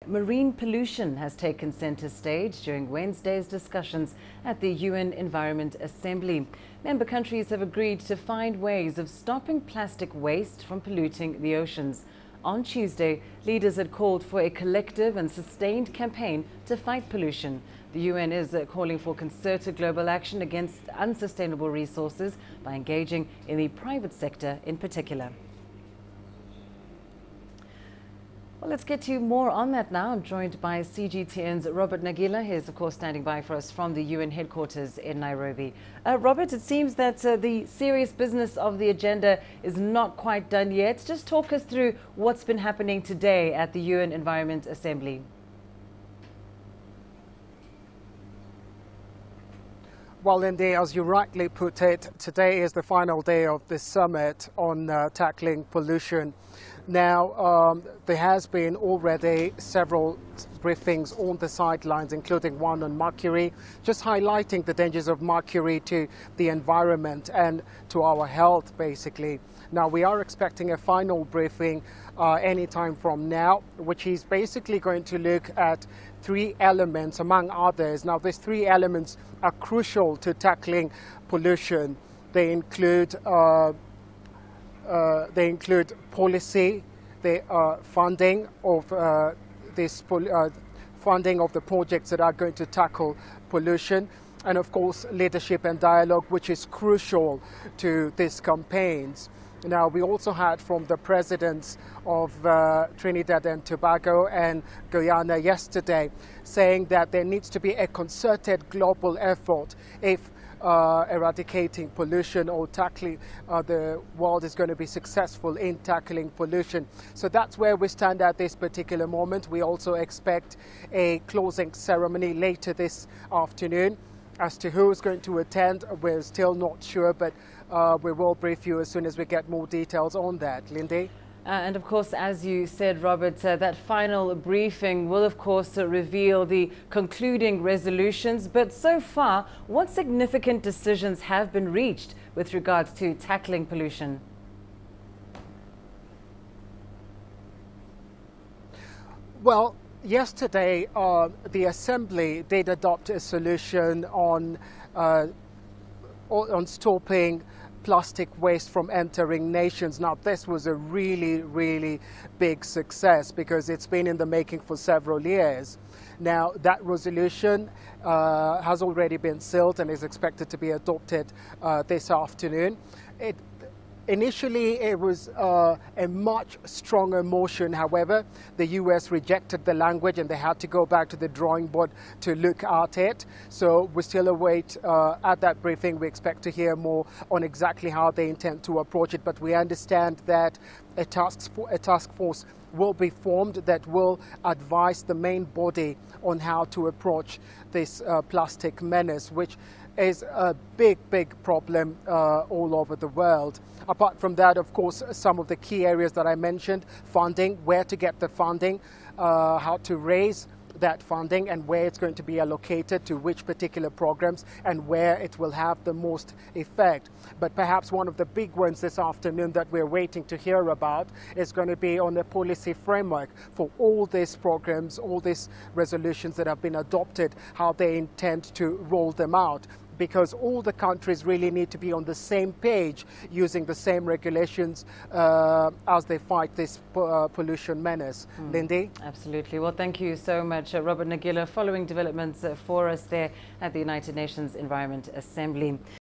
Marine pollution has taken center stage during Wednesday's discussions at the UN Environment Assembly. Member countries have agreed to find ways of stopping plastic waste from polluting the oceans. On Tuesday, leaders had called for a collective and sustained campaign to fight pollution. The UN is calling for concerted global action against unsustainable resources by engaging in the private sector in particular. Well, let's get to more on that now. I'm joined by CGTN's Robert Nagila. He is, of course, standing by for us from the UN headquarters in Nairobi. Robert, it seems that the serious business of the agenda is not quite done yet. Just talk us through what's been happening today at the UN Environment Assembly. Well, indeed, as you rightly put it, today is the final day of the summit on tackling pollution. Now, there has been already several briefings on the sidelines, including one on mercury, just highlighting the dangers of mercury to the environment and to our health, basically. Now, we are expecting a final briefing anytime from now, which is basically going to look at three elements, among others. Now, these three elements are crucial to tackling pollution. They include policy, the funding of funding of the projects that are going to tackle pollution, and of course leadership and dialogue, which is crucial to these campaigns. Now, we also heard from the presidents of Trinidad and Tobago and Guyana yesterday, saying that there needs to be a concerted global effort if eradicating pollution or tackling the world is going to be successful in tackling pollution. So that's where we stand at this particular moment. We also expect a closing ceremony later this afternoon. As to who is going to attend, we're still not sure, but we will brief you as soon as we get more details on that. Lindy? And of course, as you said, Robert, that final briefing will, of course, reveal the concluding resolutions. But so far, what significant decisions have been reached with regards to tackling pollution? Well, yesterday, the Assembly did adopt a solution on stopping plastic waste from entering nations. Now, this was a really big success because it's been in the making for several years. Now, that resolution has already been sealed and is expected to be adopted this afternoon. Initially, it was a much stronger motion. However, the US rejected the language and they had to go back to the drawing board to look at it. So we still await, at that briefing, we expect to hear more on exactly how they intend to approach it. But we understand that a task force will be formed that will advise the main body on how to approach this plastic menace, which is a big problem all over the world. Apart from that, of course, some of the key areas that I mentioned, funding, where to get the funding, how to raise that funding and where it's going to be allocated to which particular programs and where it will have the most effect. But perhaps one of the big ones this afternoon that we're waiting to hear about is going to be on the policy framework for all these programs, all these resolutions that have been adopted, how they intend to roll them out. Because all the countries really need to be on the same page, using the same regulations as they fight this pollution menace. Lindy? Absolutely. Well, thank you so much, Robert Nagila, following developments for us there at the United Nations Environment Assembly.